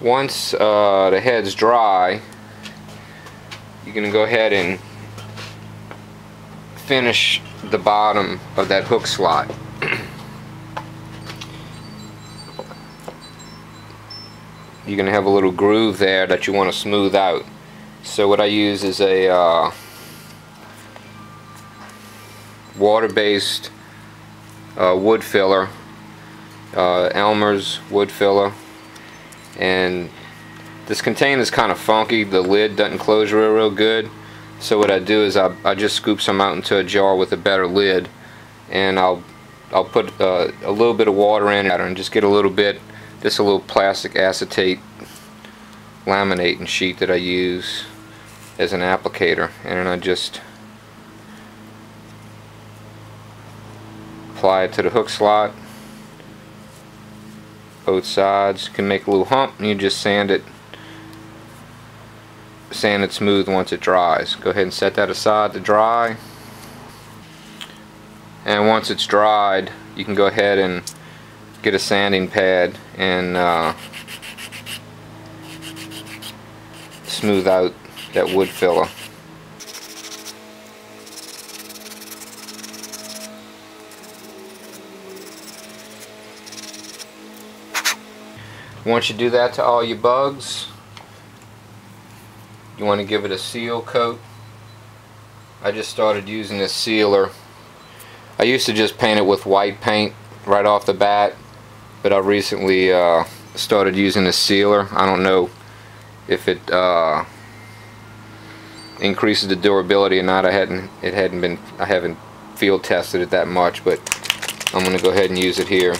Once the head's dry, you're going to go ahead and finish the bottom of that hook slot. You're going to have a little groove there that you want to smooth out. So what I use is a water-based wood filler, Elmer's wood filler, and this container is kind of funky. The lid doesn't close real good, so what I do is I just scoop some out into a jar with a better lid, and I'll put a little bit of water in it and just get a little plastic acetate laminating sheet that I use as an applicator, and then I just apply it to the hook slot, both sides. You can make a little hump and you just sand it smooth once it dries. Go ahead and set that aside to dry, and once it's dried you can go ahead and get a sanding pad and smooth out that wood filler. Once you do that to all your bugs, you want to give it a seal coat. I just started using this sealer. I used to just paint it with white paint right off the bat, but I recently started using a sealer. I don't know if it increases the durability or not. I haven't field tested it that much, but I'm going to go ahead and use it here.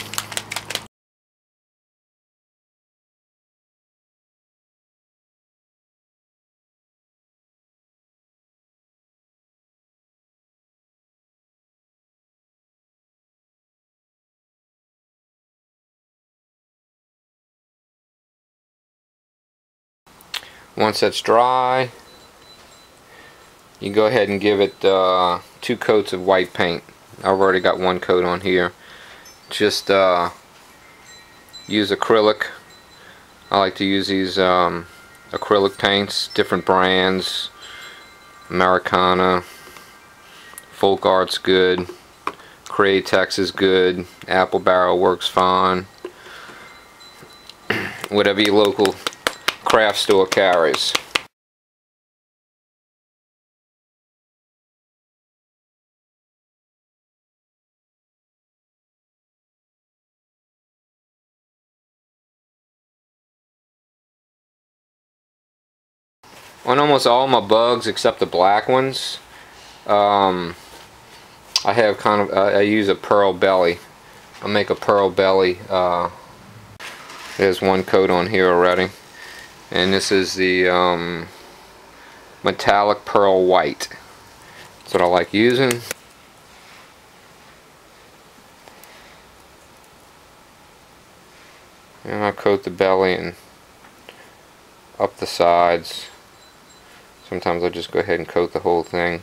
Once that's dry, you go ahead and give it 2 coats of white paint. I've already got 1 coat on here. Just use acrylic. I like to use these acrylic paints, different brands. Americana, Folk Art's good, Createx is good, Apple Barrel works fine. Whatever your local craft store carries. On almost all my bugs except the black ones, I have I use a pearl belly. I'll make a pearl belly. There's 1 coat on here already, and this is the metallic pearl white. That's what I like using. And I coat the belly and up the sides. Sometimes I'll just go ahead and coat the whole thing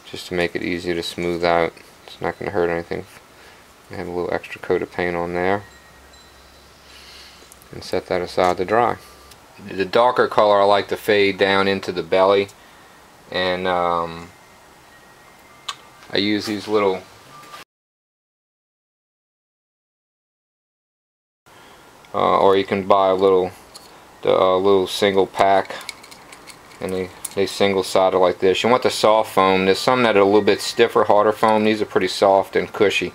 just to make it easier to smooth out. It's not going to hurt anything. I have a little extra coat of paint on there, and set that aside to dry. The darker color I like to fade down into the belly, and I use these little or you can buy a little single pack, and they single sided like this. You want the soft foam. There's some that are a little bit stiffer, harder foam. These are pretty soft and cushy.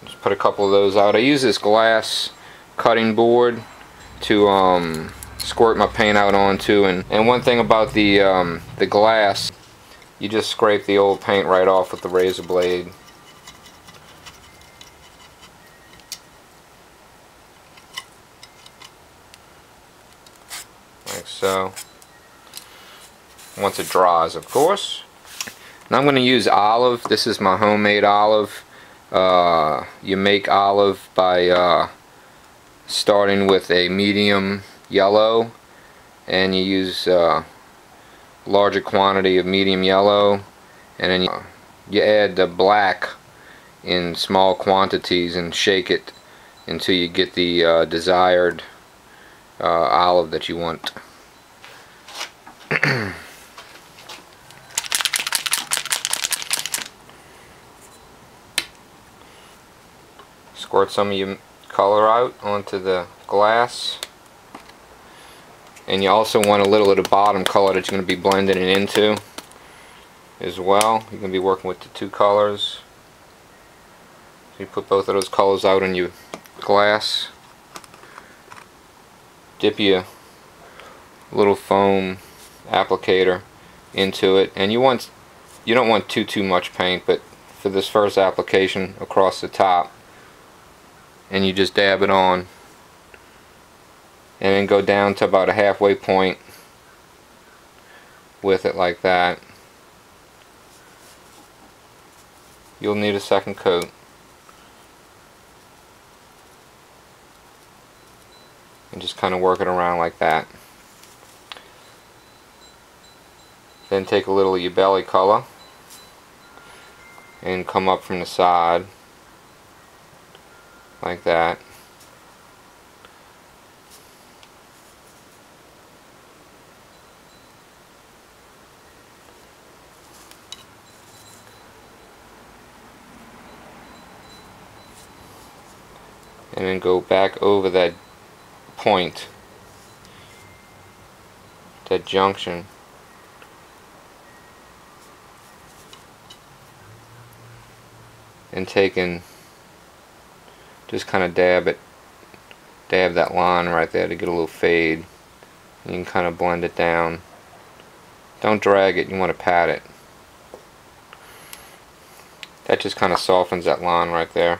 Just put a couple of those out. I use this glass cutting board to squirt my paint out onto, and one thing about the glass, you just scrape the old paint right off with the razor blade. Like so. Once it dries, of course. Now I'm going to use olive. This is my homemade olive. You make olive by starting with a medium yellow, and you use a larger quantity of medium yellow, and then you add the black in small quantities and shake it until you get the desired olive that you want. Squirt some of your color out onto the glass, and you also want a little of the bottom color that you're going to be blending it into as well. You're going to be working with the two colors. So you put both of those colors out in your glass. Dip your little foam applicator into it, and you don't want too much paint, but for this first application across the top, and you just dab it on and then go down to about a halfway point with it like that. You'll need a second coat. And just kind of work it around like that. Then take a little of your belly color and come up from the side like that. And then go back over that point, that junction, and just kind of dab that line right there to get a little fade. And you can kind of blend it down. Don't drag it, you want to pat it. That just kind of softens that line right there.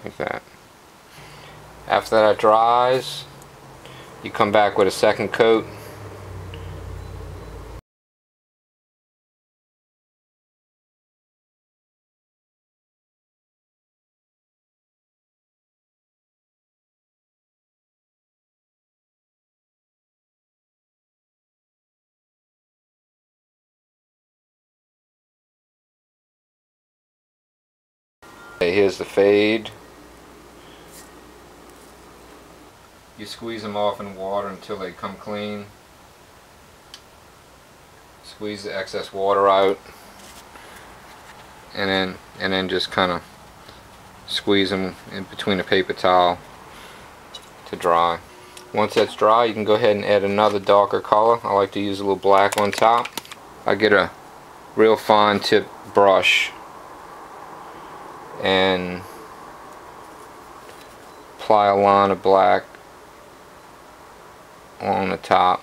Like that. After that dries, you come back with a second coat. Okay, here's the fade. You squeeze them off in water until they come clean. Squeeze the excess water out, and then just kind of squeeze them in between a paper towel to dry. Once that's dry, you can go ahead and add another darker color. I like to use a little black on top. I get a real fine tip brush and apply a line of black on the top.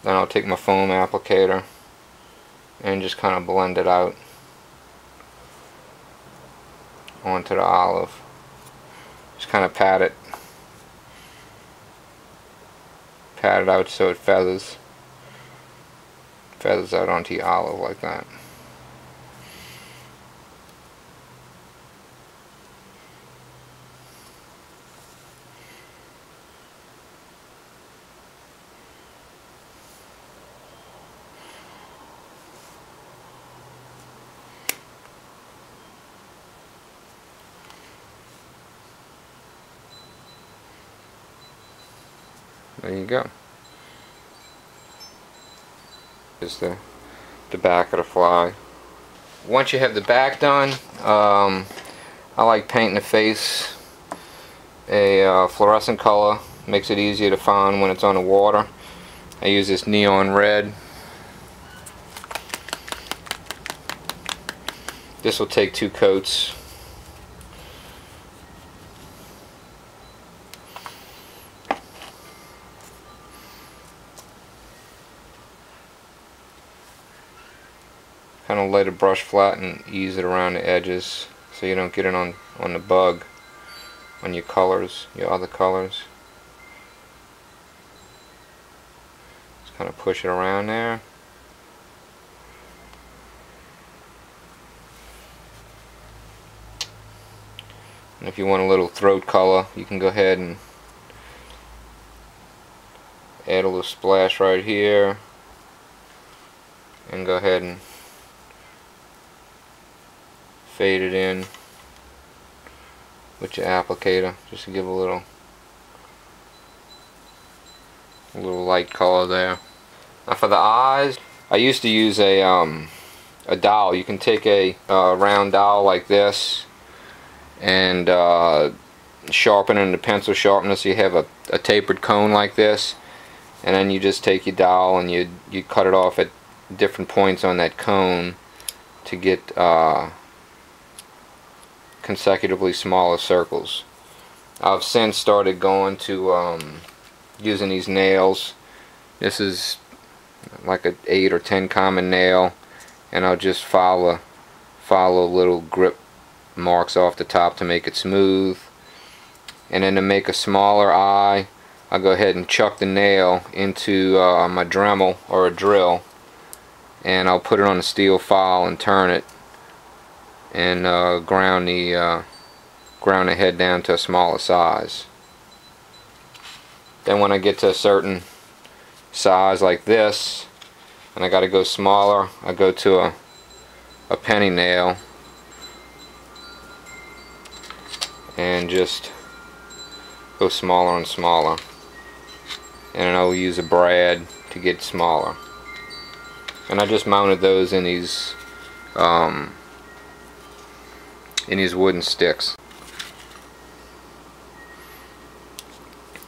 Then I'll take my foam applicator and just kind of blend it out onto the olive. Just kind of pat it out so it feathers out onto your olive like that. There you go. Is the back of the fly. Once you have the back done, I like painting the face a fluorescent color. Makes it easier to find when it's on the water. I use this neon red. This will take 2 coats. Kind of lay the brush flat and ease it around the edges so you don't get it on the bug, on your colors, your other colors. Just kind of push it around there. And if you want a little throat color, you can go ahead and add a little splash right here, and go ahead and fade it in with your applicator, just to give a little light color there. Now for the eyes, I used to use a dowel. You can take a round dowel like this and sharpen it in the pencil sharpener so you have a tapered cone like this, and then you just take your dowel and you cut it off at different points on that cone to get consecutively smaller circles. I've since started going to using these nails. This is like a 8 or 10 common nail, and I'll just follow little grip marks off the top to make it smooth. And then to make a smaller eye, I'll go ahead and chuck the nail into my Dremel or a drill, and I'll put it on a steel file and turn it, and ground the head down to a smaller size. Then when I get to a certain size like this, and I got to go smaller, I go to a penny nail and just go smaller and smaller, and I'll use a brad to get smaller. And I just mounted those in these wooden sticks.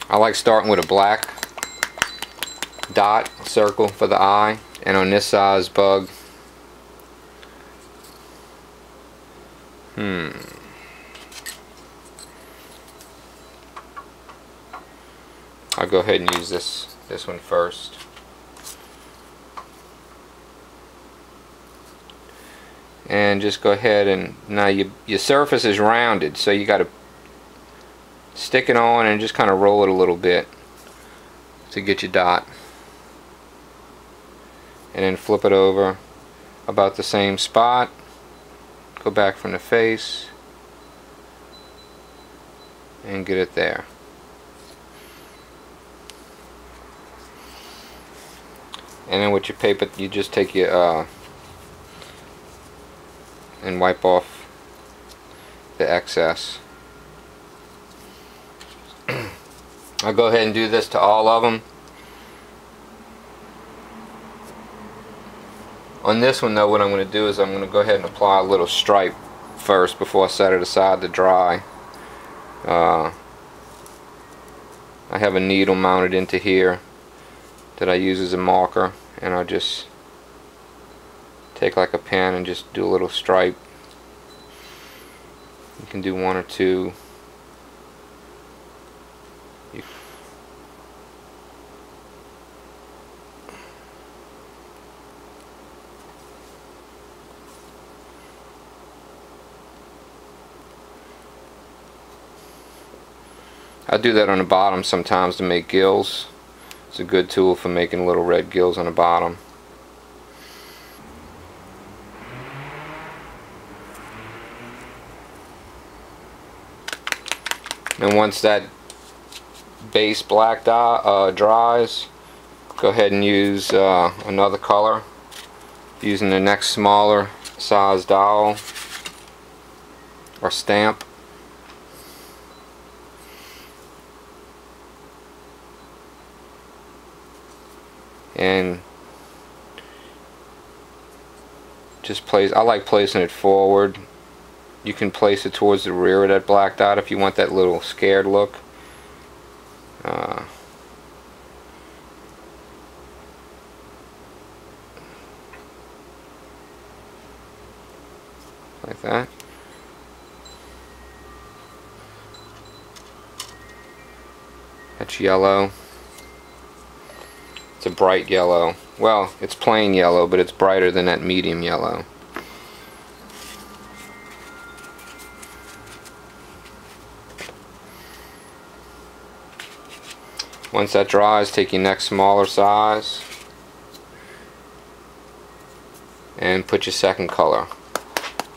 I like starting with a black dot circle for the eye, and on this size bug, I'll go ahead and use this one first. And just go ahead and, now your surface is rounded, so you got to stick it on and just kind of roll it a little bit to get your dot, and then flip it over about the same spot, go back from the face and get it there. And then with your paper, you just take your and wipe off the excess. I'll go ahead and do this to all of them. On this one though, what I'm going to do is I'm going to go ahead and apply a little stripe first before I set it aside to dry. I have a needle mounted into here that I use as a marker, and I'll just take like a pen and just do a little stripe. You can do one or two. I do that on the bottom sometimes to make gills. It's a good tool for making little red gills on the bottom. And once that base black dye dries, go ahead and use another color using the next smaller size dowel or stamp. And just place, I like placing it forward. You can place it towards the rear of that black dot if you want that little scared look. Like that. That's yellow. It's a bright yellow. Well, it's plain yellow, but it's brighter than that medium yellow. Once that dries, take your next smaller size and put your second color.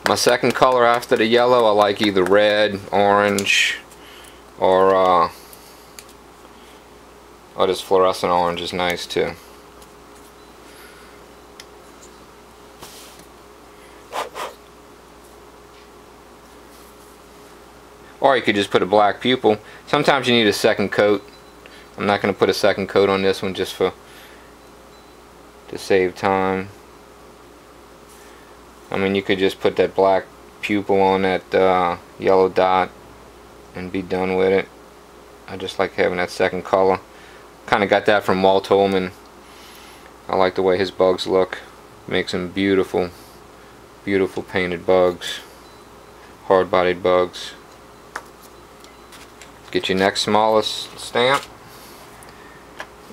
My second color after the yellow, I like either red, orange, or this fluorescent orange is nice too. Or you could just put a black pupil. Sometimes you need a second coat. I'm not going to put a second coat on this one just to save time. I mean, you could just put that black pupil on that yellow dot and be done with it. I just like having that second color. Kind of got that from Walt Holman. I like the way his bugs look. Makes them beautiful, beautiful painted bugs, hard-bodied bugs. Get your next smallest stamp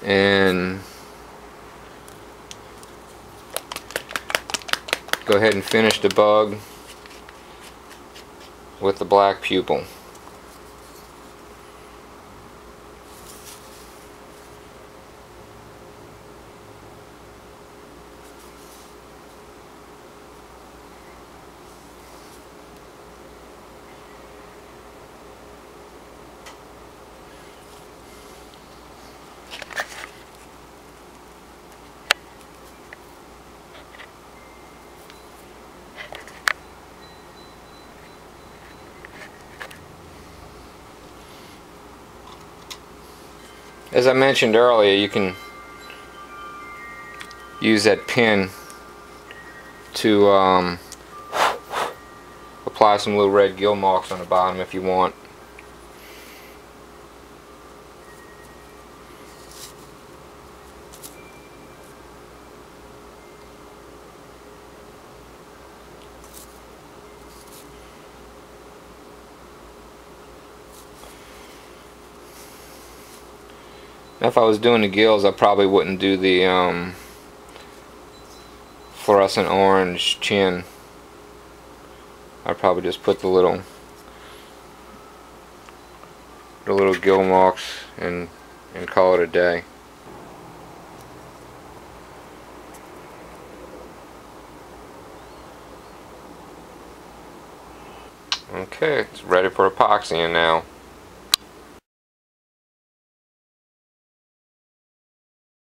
and go ahead and finish the bug with the black pupil. As I mentioned earlier, you can use that pin to apply some little red gill marks on the bottom if you want. Now, if I was doing the gills, I probably wouldn't do the fluorescent orange chin. I'd probably just put the little gill marks and call it a day. Okay, it's ready for epoxying now.